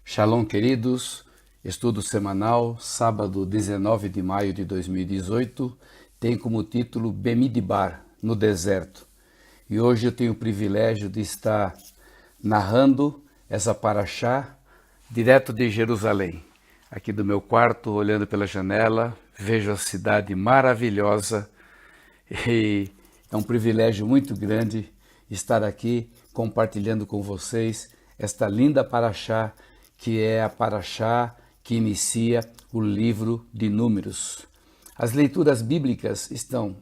Shalom, queridos. Estudo semanal, sábado 19 de maio de 2018, tem como título Bemidbar, no deserto. E hoje eu tenho o privilégio de estar narrando essa paraxá direto de Jerusalém. Aqui do meu quarto, olhando pela janela, vejo a cidade maravilhosa e é um privilégio muito grande estar aqui compartilhando com vocês esta linda paraxá, que é a paraxá que inicia o livro de Números. As leituras bíblicas estão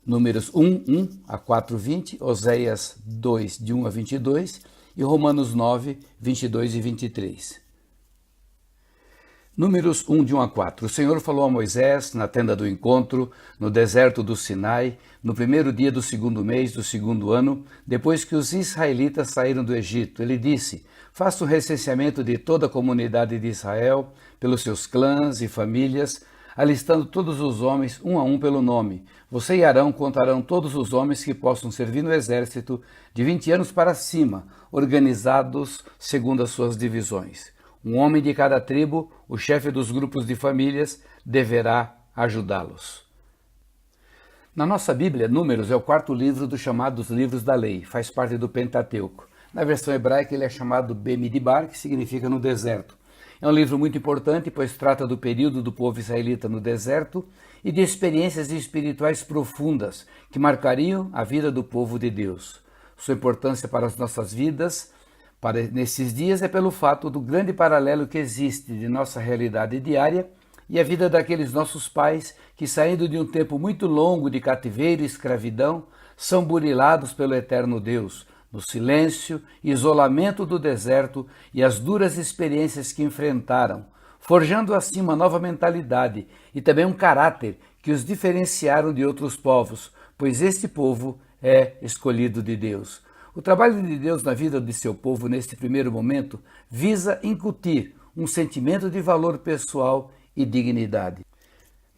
Números 1 a 4:20, Oséias 2, de 1 a 22 e Romanos 9, 22 e 23. Números 1, de 1 a 4. O Senhor falou a Moisés na tenda do encontro, no deserto do Sinai, no primeiro dia do segundo mês do segundo ano, depois que os israelitas saíram do Egito. Ele disse: faça o recenseamento de toda a comunidade de Israel, pelos seus clãs e famílias, alistando todos os homens, um a um pelo nome. Você e Arão contarão todos os homens que possam servir no exército de 20 anos para cima, organizados segundo as suas divisões. Um homem de cada tribo, o chefe dos grupos de famílias, deverá ajudá-los. Na nossa Bíblia, Números é o quarto livro dos chamados livros da lei, faz parte do Pentateuco. Na versão hebraica ele é chamado Bemidbar, que significa no deserto. É um livro muito importante, pois trata do período do povo israelita no deserto e de experiências espirituais profundas que marcariam a vida do povo de Deus. Sua importância para as nossas vidas nesses dias é pelo fato do grande paralelo que existe de nossa realidade diária e a vida daqueles nossos pais que, saindo de um tempo muito longo de cativeiro e escravidão, são burilados pelo eterno Deus, no silêncio e isolamento do deserto e as duras experiências que enfrentaram, forjando assim uma nova mentalidade e também um caráter que os diferenciaram de outros povos, pois este povo é escolhido de Deus. O trabalho de Deus na vida de seu povo neste primeiro momento visa incutir um sentimento de valor pessoal e dignidade.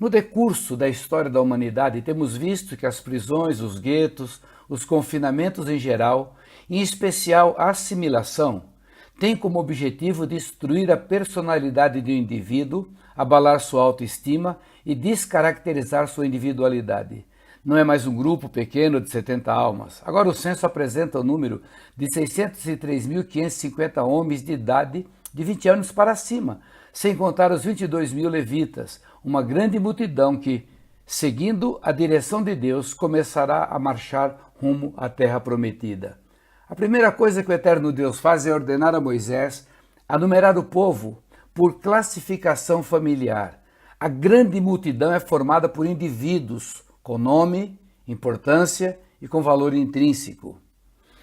No decurso da história da humanidade, temos visto que as prisões, os guetos, os confinamentos em geral, em especial a assimilação, têm como objetivo destruir a personalidade do indivíduo, abalar sua autoestima e descaracterizar sua individualidade. Não é mais um grupo pequeno de 70 almas. Agora o censo apresenta o número de 603.550 homens de idade de 20 anos para cima, sem contar os 22 mil levitas, uma grande multidão que, seguindo a direção de Deus, começará a marchar rumo à terra prometida. A primeira coisa que o eterno Deus faz é ordenar a Moisés a numerar o povo por classificação familiar. A grande multidão é formada por indivíduos com nome, importância e com valor intrínseco.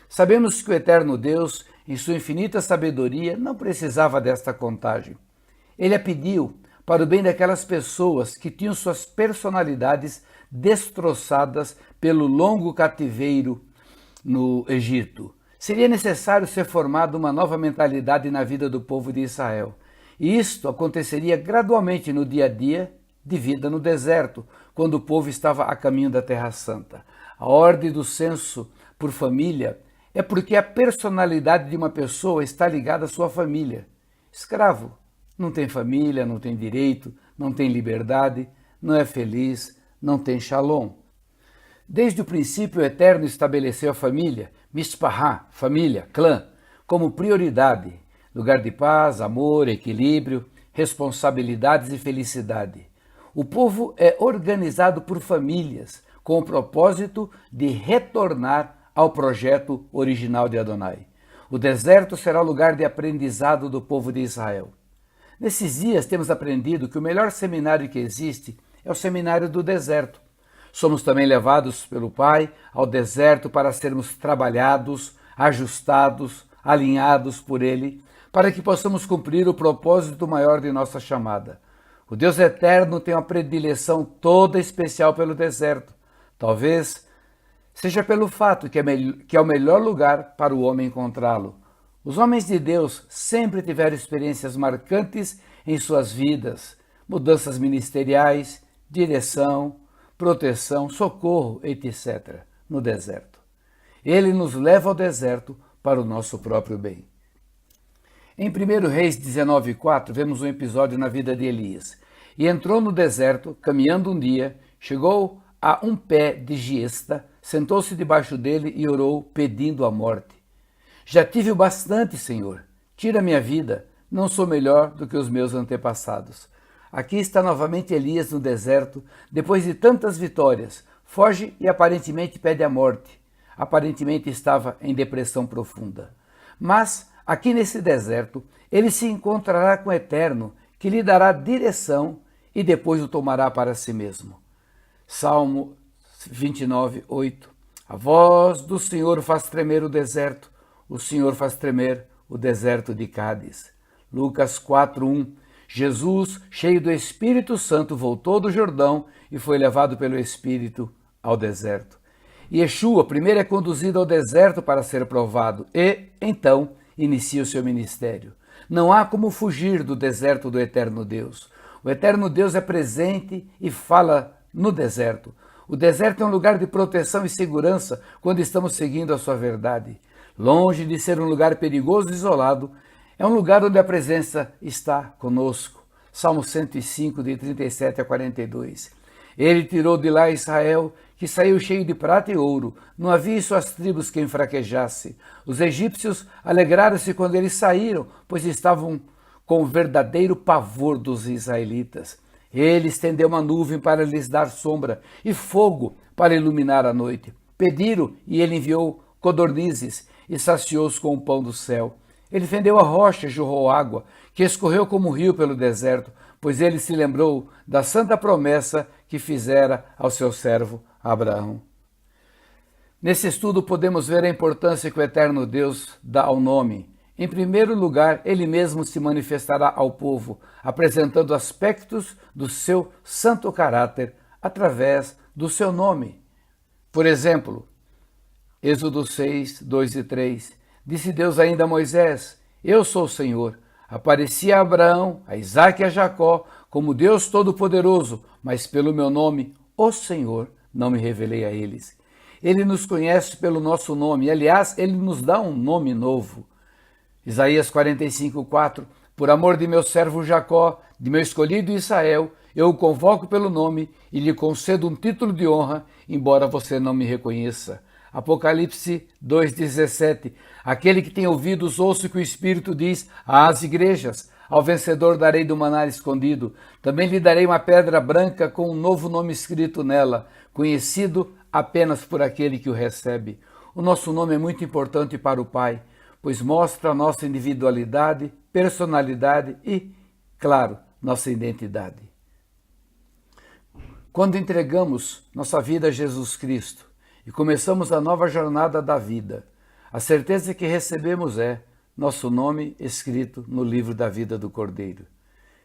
Sabemos que o eterno Deus, em sua infinita sabedoria, não precisava desta contagem. Ele a pediu para o bem daquelas pessoas que tinham suas personalidades destroçadas pelo longo cativeiro no Egito. Seria necessário ser formada uma nova mentalidade na vida do povo de Israel. E isto aconteceria gradualmente no dia a dia de vida no deserto, quando o povo estava a caminho da Terra Santa. A ordem do censo por família é porque a personalidade de uma pessoa está ligada à sua família. Escravo não tem família, não tem direito, não tem liberdade, não é feliz, não tem shalom. Desde o princípio, o Eterno estabeleceu a família, mishpahá, família, clã, como prioridade, lugar de paz, amor, equilíbrio, responsabilidades e felicidade. O povo é organizado por famílias, com o propósito de retornar ao projeto original de Adonai. O deserto será o lugar de aprendizado do povo de Israel. Nesses dias temos aprendido que o melhor seminário que existe é o seminário do deserto. Somos também levados pelo Pai ao deserto para sermos trabalhados, ajustados, alinhados por Ele, para que possamos cumprir o propósito maior de nossa chamada. O Deus eterno tem uma predileção toda especial pelo deserto. Talvez seja pelo fato que é o melhor lugar para o homem encontrá-lo. Os homens de Deus sempre tiveram experiências marcantes em suas vidas, mudanças ministeriais, direção, proteção, socorro, etc., no deserto. Ele nos leva ao deserto para o nosso próprio bem. Em 1 Reis 19:4, vemos um episódio na vida de Elias. E entrou no deserto, caminhando um dia, chegou a um pé de giesta, sentou-se debaixo dele e orou, pedindo a morte. Já tive o bastante, Senhor. Tira minha vida. Não sou melhor do que os meus antepassados. Aqui está novamente Elias no deserto, depois de tantas vitórias. Foge e aparentemente pede a morte. Aparentemente estava em depressão profunda. Mas, aqui nesse deserto, ele se encontrará com o Eterno, que lhe dará direção e depois o tomará para si mesmo. Salmo 29:8. A voz do Senhor faz tremer o deserto, o Senhor faz tremer o deserto de Cádiz. Lucas 4:1. Jesus, cheio do Espírito Santo, voltou do Jordão e foi levado pelo Espírito ao deserto. Yeshua primeiro é conduzido ao deserto para ser provado e, então, inicia o seu ministério. Não há como fugir do deserto do eterno Deus. O eterno Deus é presente e fala no deserto. O deserto é um lugar de proteção e segurança quando estamos seguindo a sua verdade. Longe de ser um lugar perigoso e isolado, é um lugar onde a presença está conosco. Salmo 105, de 37 a 42. Ele tirou de lá Israel, que saiu cheio de prata e ouro. Não havia em suas tribos quem fraquejasse. Os egípcios alegraram-se quando eles saíram, pois estavam com verdadeiro pavor dos israelitas. Ele estendeu uma nuvem para lhes dar sombra e fogo para iluminar a noite. Pediram e ele enviou codornizes e saciou-os com o pão do céu. Ele fendeu a rocha e jorrou água, que escorreu como um rio pelo deserto, pois ele se lembrou da santa promessa que fizera ao seu servo Abraão. Nesse estudo podemos ver a importância que o eterno Deus dá ao nome. Em primeiro lugar, ele mesmo se manifestará ao povo, apresentando aspectos do seu santo caráter através do seu nome. Por exemplo, Êxodo 6, 2 e 3. Disse Deus ainda a Moisés: Eu sou o Senhor. Apareci a Abraão, a Isaque e a Jacó como Deus Todo-Poderoso, mas pelo meu nome, o Senhor, não me revelei a eles. Ele nos conhece pelo nosso nome, aliás, ele nos dá um nome novo. Isaías 45:4. Por amor de meu servo Jacó, de meu escolhido Israel, eu o convoco pelo nome e lhe concedo um título de honra, embora você não me reconheça. Apocalipse 2,17. Aquele que tem ouvidos, ouça o que o Espírito diz às igrejas. Ao vencedor darei do maná escondido. Também lhe darei uma pedra branca com um novo nome escrito nela, conhecido apenas por aquele que o recebe. O nosso nome é muito importante para o Pai, pois mostra a nossa individualidade, personalidade e, claro, nossa identidade. Quando entregamos nossa vida a Jesus Cristo e começamos a nova jornada da vida, a certeza que recebemos é nosso nome escrito no livro da vida do Cordeiro.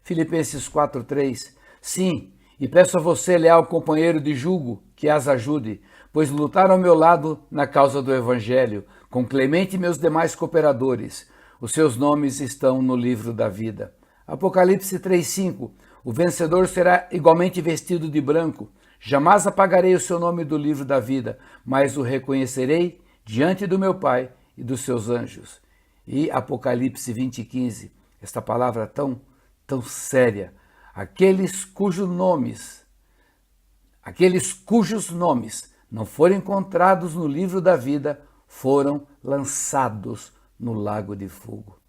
Filipenses 4:3. Sim, e peço a você, leal companheiro de jugo, que as ajude, pois lutaram ao meu lado na causa do Evangelho, com Clemente e meus demais cooperadores. Os seus nomes estão no livro da vida. Apocalipse 3:5. O vencedor será igualmente vestido de branco. Jamais apagarei o seu nome do livro da vida, mas o reconhecerei diante do meu Pai e dos seus anjos. E Apocalipse 20:15, esta palavra tão séria. Aqueles cujos nomes não forem encontrados no livro da vida foram lançados no lago de fogo.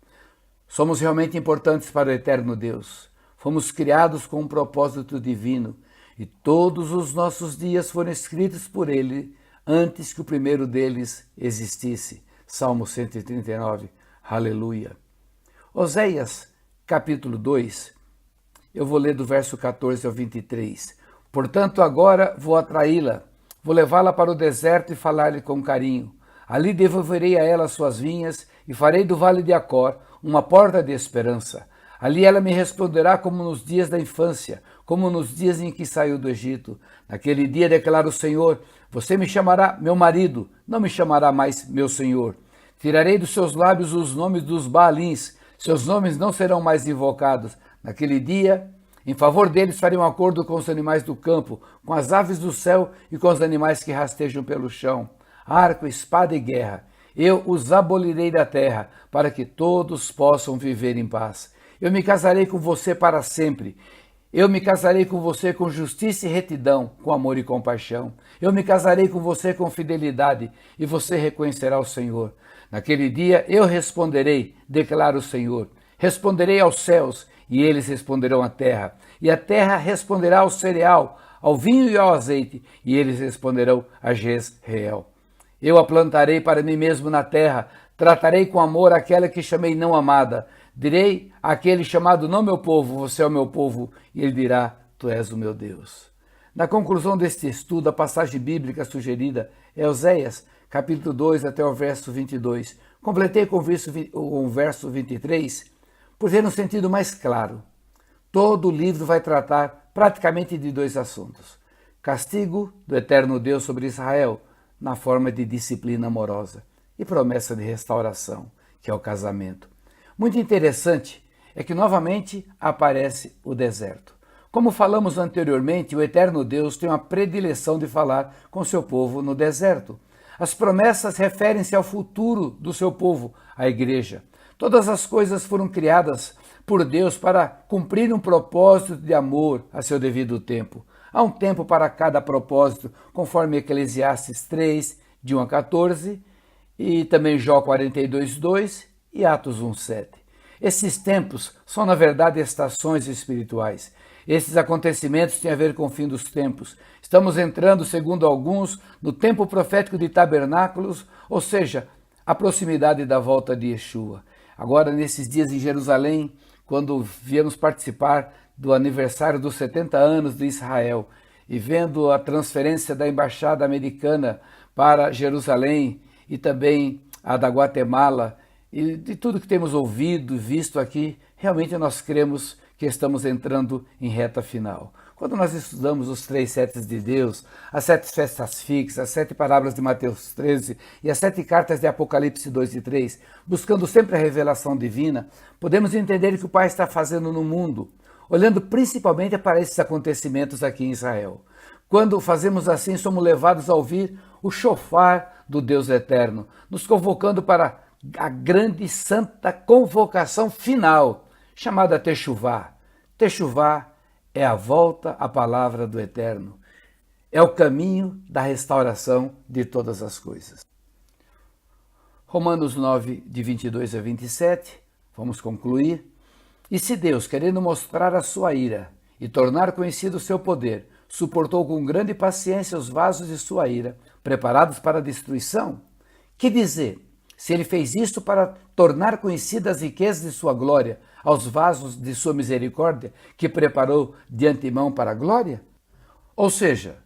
Somos realmente importantes para o eterno Deus. Fomos criados com um propósito divino e todos os nossos dias foram escritos por Ele antes que o primeiro deles existisse. Salmo 139, aleluia. Oséias, capítulo 2, eu vou ler do verso 14 ao 23. Portanto, agora vou atraí-la, vou levá-la para o deserto e falar-lhe com carinho. Ali devolverei a ela suas vinhas e farei do vale de Acor uma porta de esperança. Ali ela me responderá como nos dias da infância, como nos dias em que saiu do Egito. Naquele dia, declara o Senhor, você me chamará meu marido, não me chamará mais meu Senhor. Tirarei dos seus lábios os nomes dos Baalins, seus nomes não serão mais invocados. Naquele dia, em favor deles farei um acordo com os animais do campo, com as aves do céu e com os animais que rastejam pelo chão. Arco, espada e guerra. Eu os abolirei da terra, para que todos possam viver em paz. Eu me casarei com você para sempre. Eu me casarei com você com justiça e retidão, com amor e compaixão. Eu me casarei com você com fidelidade, e você reconhecerá o Senhor. Naquele dia eu responderei, declara o Senhor. Responderei aos céus, e eles responderão à terra. E a terra responderá ao cereal, ao vinho e ao azeite, e eles responderão a Jezreel. Eu a plantarei para mim mesmo na terra, tratarei com amor aquela que chamei não amada. Direi àquele chamado não meu povo, você é o meu povo, e ele dirá, tu és o meu Deus. Na conclusão deste estudo, a passagem bíblica sugerida é Oséias, capítulo 2 até o verso 22. Completei com o verso 23, por ter um sentido mais claro. Todo o livro vai tratar praticamente de dois assuntos. Castigo do eterno Deus sobre Israel, na forma de disciplina amorosa, e promessa de restauração, que é o casamento. Muito interessante é que novamente aparece o deserto. Como falamos anteriormente, o eterno Deus tem uma predileção de falar com seu povo no deserto. As promessas referem-se ao futuro do seu povo, a igreja. Todas as coisas foram criadas por Deus para cumprir um propósito de amor a seu devido tempo. Há um tempo para cada propósito, conforme Eclesiastes 3, de 1 a 14, e também Jó 42, 2 e Atos 1, 7. Esses tempos são, na verdade, estações espirituais. Esses acontecimentos têm a ver com o fim dos tempos. Estamos entrando, segundo alguns, no tempo profético de tabernáculos, ou seja, a proximidade da volta de Yeshua. Agora, nesses dias em Jerusalém, quando viemos participar do aniversário dos 70 anos de Israel e vendo a transferência da embaixada americana para Jerusalém e também a da Guatemala, e de tudo que temos ouvido e visto aqui, realmente nós cremos que estamos entrando em reta final. Quando nós estudamos os 3 setes de Deus, as 7 festas fixas, as 7 parábolas de Mateus 13 e as 7 cartas de Apocalipse 2 e 3, buscando sempre a revelação divina, podemos entender o que o Pai está fazendo no mundo, olhando principalmente para esses acontecimentos aqui em Israel. Quando fazemos assim, somos levados a ouvir o chofar do Deus eterno, nos convocando para a grande santa convocação final, chamada Techuvá. Techuvá é a volta à palavra do Eterno. É o caminho da restauração de todas as coisas. Romanos 9, de 22 a 27, vamos concluir. E se Deus, querendo mostrar a sua ira e tornar conhecido o seu poder, suportou com grande paciência os vasos de sua ira, preparados para a destruição, que dizer, se ele fez isto para tornar conhecidas as riquezas de sua glória aos vasos de sua misericórdia, que preparou de antemão para a glória? Ou seja,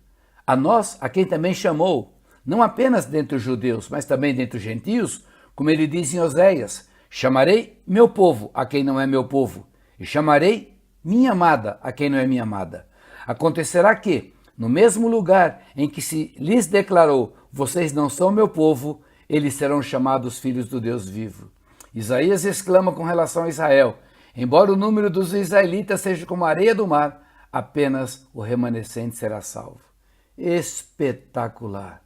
a nós, a quem também chamou, não apenas dentre os judeus, mas também dentre os gentios, como ele diz em Oséias, chamarei meu povo a quem não é meu povo, e chamarei minha amada a quem não é minha amada. Acontecerá que, no mesmo lugar em que se lhes declarou, vocês não são meu povo, eles serão chamados filhos do Deus vivo. Isaías exclama com relação a Israel, embora o número dos israelitas seja como a areia do mar, apenas o remanescente será salvo. Espetacular!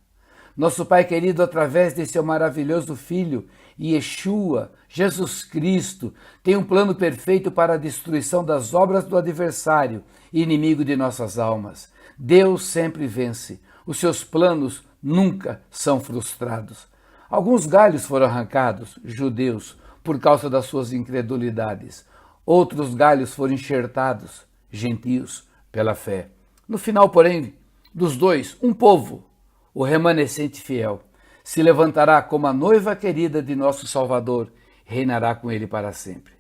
Nosso Pai querido, através de seu maravilhoso Filho, Yeshua, Jesus Cristo, tem um plano perfeito para a destruição das obras do adversário e inimigo de nossas almas. Deus sempre vence. Os seus planos nunca são frustrados. Alguns galhos foram arrancados, judeus, por causa das suas incredulidades. Outros galhos foram enxertados, gentios, pela fé. No final, porém, dos dois, um povo, o remanescente fiel, se levantará como a noiva querida de nosso Salvador, reinará com ele para sempre.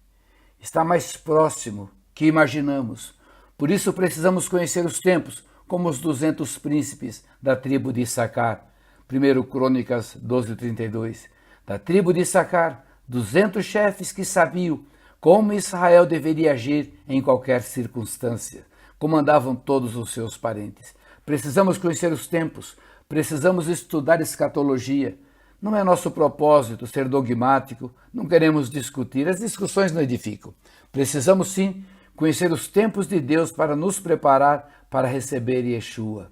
Está mais próximo que imaginamos. Por isso precisamos conhecer os tempos, como os 200 príncipes da tribo de Issacar. 1 Crônicas 12:32. Da tribo de Issacar, 200 chefes que sabiam como Israel deveria agir em qualquer circunstância. Comandavam todos os seus parentes. Precisamos conhecer os tempos, precisamos estudar escatologia. Não é nosso propósito ser dogmático, não queremos discutir, as discussões não edificam. Precisamos sim conhecer os tempos de Deus para nos preparar para receber Yeshua.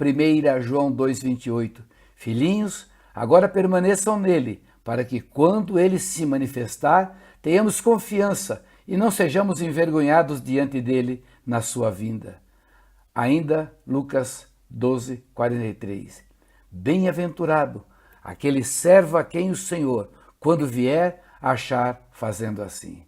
1 João 2,28. Filhinhos, Agora permaneçam nele, para que quando ele se manifestar, tenhamos confiança e não sejamos envergonhados diante dele na sua vinda. Ainda Lucas 12, 43. Bem-aventurado aquele servo a quem o Senhor, quando vier, achar fazendo assim.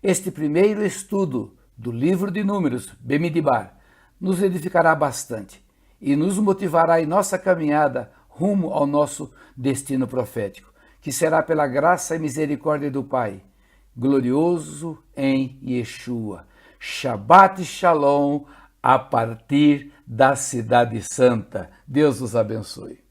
Este primeiro estudo do livro de Números, Bemidbar, nos edificará bastante e nos motivará em nossa caminhada rumo ao nosso destino profético, que será pela graça e misericórdia do Pai, glorioso em Yeshua. Shabbat Shalom, a partir da Cidade Santa. Deus os abençoe.